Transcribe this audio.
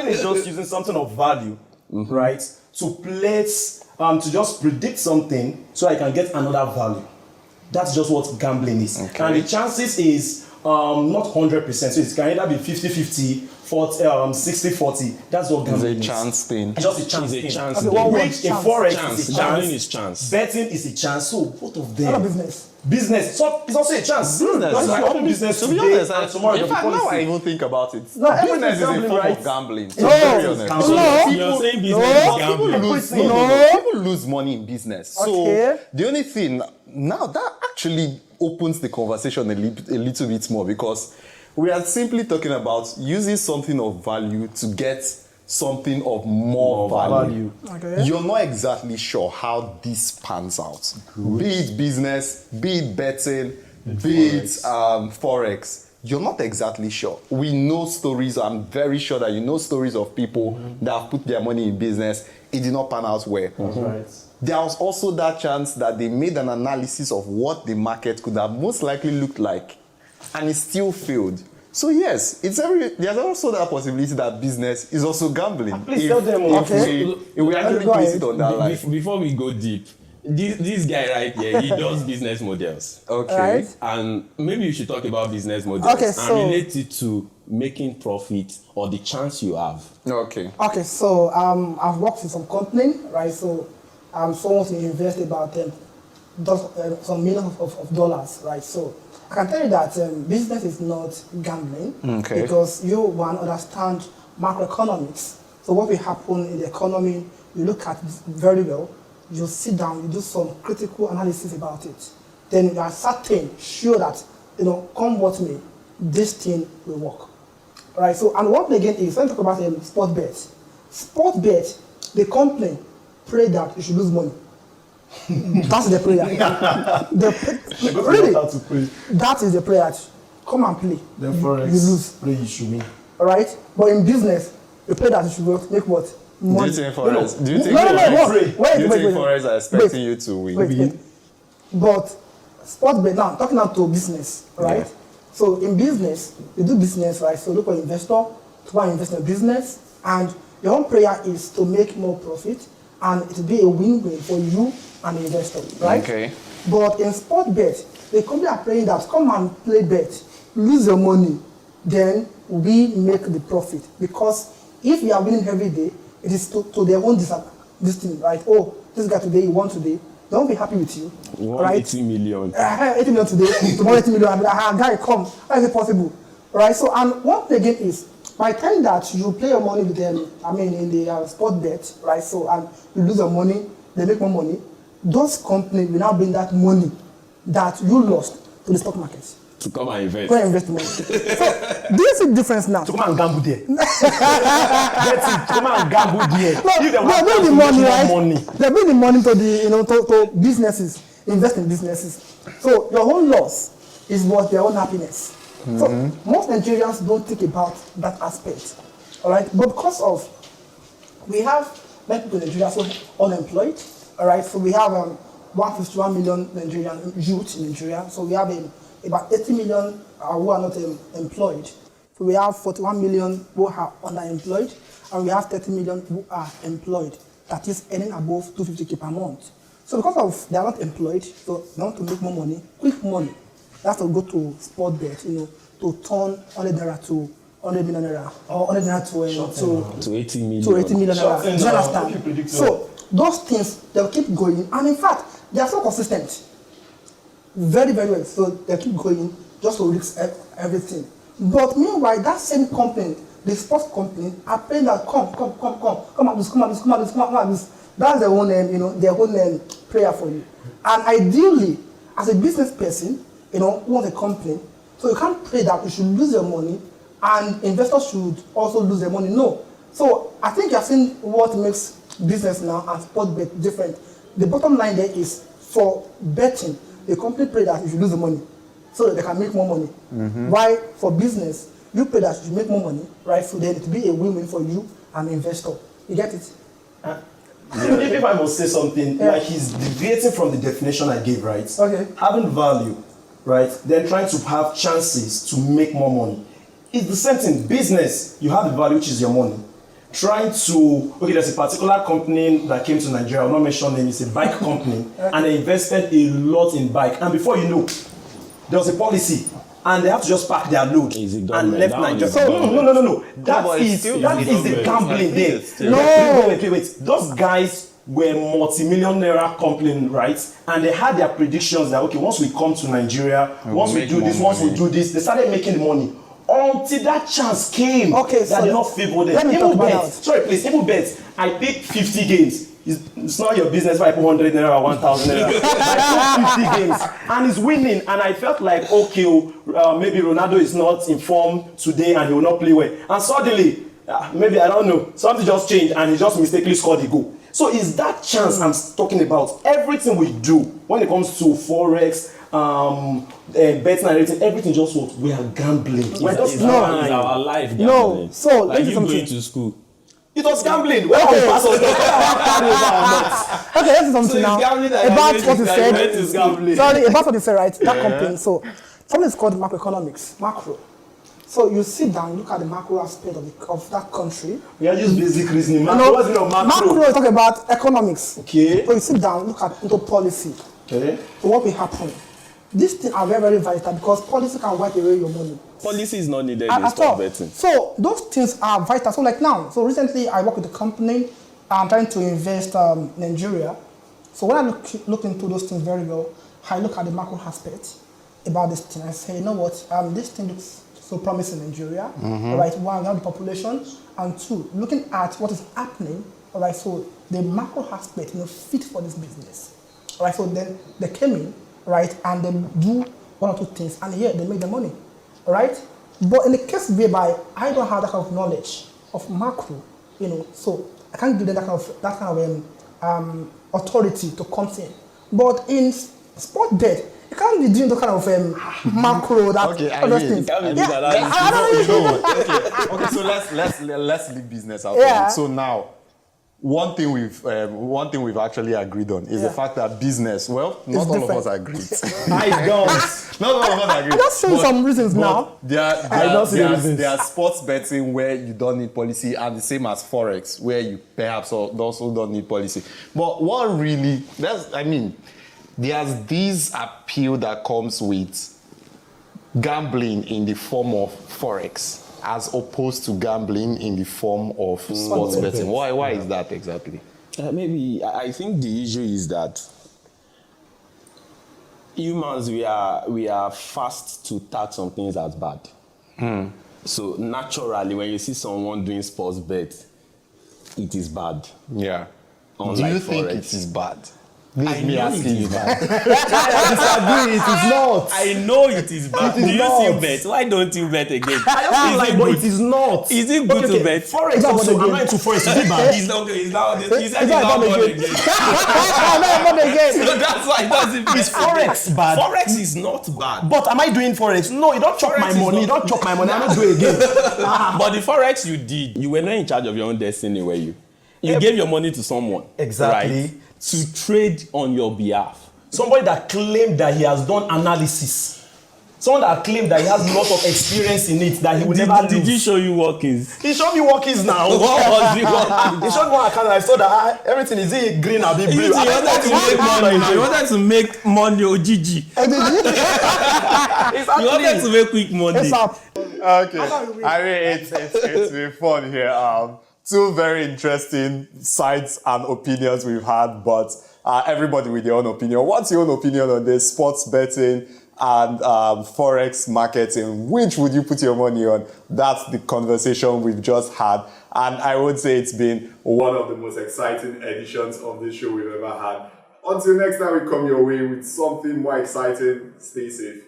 Gambling is just using something of value, right, to place, to just predict something so I can get another value. That's just what gambling is. Okay. And the chances is not 100%. So it can either be 50-50, 60-40. That's what gambling is. It's a chance thing. It's just a chance thing. chance Okay, game. which in forex is a chance. Gambling is chance. Betting is a chance. So both of them. Not business. Business. So it's also a chance. Business. That's why I open business To be today honest, and tomorrow. in fact, now I even think about it. No, everything Business is is a gambling, form right? of gambling. To No. be very honest. No. No. You're saying business is gambling. People lose money in business. Okay. So the only thing now that actually opens the conversation a little bit more, because we are simply talking about using something of value to get something of more value. Okay. You're not exactly sure how this pans out. Be it business, be it betting, be it forex. You're not exactly sure. We know stories. I'm very sure that you know stories of people that have put their money in business. It did not pan out well. Right. There was also that chance that they made an analysis of what the market could have most likely looked like, and it still failed. So yes, there's also that possibility that business is also gambling. Please tell them. If we actually place it on that line. Before we go deep, this guy right here, he does business models. Okay. Right. And maybe you should talk about business models Okay, and so- relate it to making profit or the chance you have. Okay. Okay, so I've worked in some company, right? So someone to invest about some millions of dollars, right? So I can tell you that business is not gambling, Okay. because you one understand macroeconomics. So what will happen in the economy, you look at it very well, you sit down, you do some critical analysis about it. Then you are certain, sure that, come what may, this thing will work. Right, so, and what again is, when we talk about sport bet. Sport bet, they complain, pray that you should lose money. That's the prayer. Really, that is the prayer. Come and play. Then you forex, lose. play you should win. All right, but in business, you pray that you should make what? Do Money. you think forex? Do you think no, forex? wait, Do you wait, think wait. forex are expecting you to win? Wait. But sport bet now, talking now to business, right? Yeah. So in business, you do business, right? So look for investor to go and invest in business, and your own prayer is to make more profit, and it will be a win-win for you and the investor, right? Okay. But in sport bet, the company are praying that come and play bet, lose your money, then we make the profit. Because if you are winning every day, it is to their own this thing, right? Oh, this guy today, he won today. They won't be happy with you, right? 80 million. 80 million today, tomorrow 80 million. I'll be like, guy, come. How is it possible? Right? So, and one thing again is, by the time that you play your money with them, in the sport bet, right? So, and you lose your money, they make more money. Those companies will now bring that money that you lost to the stock market. To come and invest. Go and invest the money. So, do you see the difference now? To come and gamble there. That's it. Come and gamble there. No, If they want they bring to the make money, more right? money. They bring the money to the to businesses, invest in businesses. So your own loss is what their own happiness. So most Nigerians don't think about that aspect, all right? But because of we have many people in Nigeria so unemployed, all right? So we have 151 million Nigerian youth in Nigeria. So we have about 80 million who are not employed. So we have 41 million who are underemployed, and we have 30 million who are employed. That is earning above 250K per month. So because of they are not employed, so they want to make more money, quick money. They have to go to sport bet, to turn 100 naira to 100 million naira, or 100 naira To 80 million. to 80 million naira. Do you Short-term, understand? So those things they'll keep going, and in fact they are so consistent, very very well. So they keep going just to risk everything. But meanwhile, that same company, the sports company, are paying that come at this. That's their own their own prayer for you. And ideally, as a business person, who wants a company, so you can't pray that you should lose your money and investors should also lose their money. No. So I think you have seen what makes business now and sport bet different. The bottom line there is for betting, the company pray that you should lose the money so that they can make more money. Why for business, you pray that you should make more money, right? So then it will be a win-win for you and the investor. You get it? If I must say something, like he's deviating from the definition I gave, right? Okay. Having value, right? Then trying to have chances to make more money. It's the same thing. Business, you have the value, which is your money. trying to, okay, there's a particular company that came to Nigeria, I'll not mention name, it's a bike company, and they invested a lot in bike. And before you know, there was a policy, and they have to just pack their load and left Nigeria. So, no. That is the gambling there. No. Wait. Those guys were multi-million naira company, right? And they had their predictions that, okay, once we come to Nigeria, once we do this, they started making the money. Until that chance came, that did not favor them. Let me talk about that. Sorry, please, even bet. I pick 50 games. It's not your business if I put 100 naira or 1,000 naira. I put 50 games and he's winning. And I felt like, okay, maybe Ronaldo is not informed today and he will not play well. And suddenly, maybe, I don't know, something just changed and he just mistakenly scored the goal. So it's that chance I'm talking about. Everything we do when it comes to Forex, betting and everything just works. We are gambling. We're just it's our life gambling. No, so like this is you something. going to school. It was gambling. Well, okay, let's do something now about what you said. Sorry, about what you said, right? That company. So something is called macroeconomics, macro. So you sit down, look at the macro aspect of that country. We are just basic reasoning. Macro is talking about economics. Okay. So you sit down, look at into policy. Okay. So what will happen? These things are very, very vital because policy can wipe away your money. Policy is not needed in At all. betting. So those things are vital. So like now, so recently I work with a company. I'm trying to invest in Nigeria. So when I look into those things very well, I look at the macro aspect about this thing. I say, you know what, this thing looks so promising in Nigeria. All right, one, we have the population, and two, looking at what is happening. All right, so the macro aspect, fit for this business. All right, so then they came in, right, and they do one or two things, and here they make the money. All right, but in the case whereby I don't have that kind of knowledge of macro, so I can't give them that kind of authority to come in. But in sport bet, you can't be doing the kind of macro that other things. Okay, so let's leave business out. Yeah. So now, one thing we've actually agreed on is the fact that business, well, not all of us agreed. I don't. Not all of us agreed. I'm just showing some reasons now. There are sports betting where you don't need policy, and the same as Forex, where you perhaps also don't need policy. But what really, there's this appeal that comes with gambling in the form of Forex as opposed to gambling in the form of sports betting. Why is that exactly? Maybe I think the issue is that humans, we are fast to tag some things as bad. So naturally, when you see someone doing sports bet, it is bad. Yeah. Unlike Do you think Forex. it is bad? I know it is bad. I disagree, it is not. I know it is bad. It is Do you not. still bet? Why don't you bet again? I just feel like, but it is not. Is it good to bet? Forex also, I'm not into Forex. Is it bad? He's not okay. He's not. He said he's not not born born again. again. I'm not again. So that's why he doesn't bet. Is Forex bad? Forex is not bad. But am I doing Forex? No, you don't chop Forex my is money. not- You don't chop my money. I'm not doing it again. But the Forex you did, you were not in charge of your own destiny, were you? You gave your money to someone. Exactly. Right, to trade on your behalf. Somebody that claimed that he has done analysis. Someone that claimed that he has a lot of experience in it, that he will never lose. Did he show you workings? He showed me workings now. What was he working? He showed me one account and I saw that everything is it green or be blue. You wanted to make money. You wanted to make money, Ojiji. You wanted to make quick money. It's up. Okay. I mean, it's been fun here. Two very interesting sides and opinions we've had, but everybody with their own opinion. What's your own opinion on this sports betting and Forex marketing? Which would you put your money on? That's the conversation we've just had. And I would say it's been one of the most exciting editions of this show we've ever had. Until next time we come your way with something more exciting, stay safe.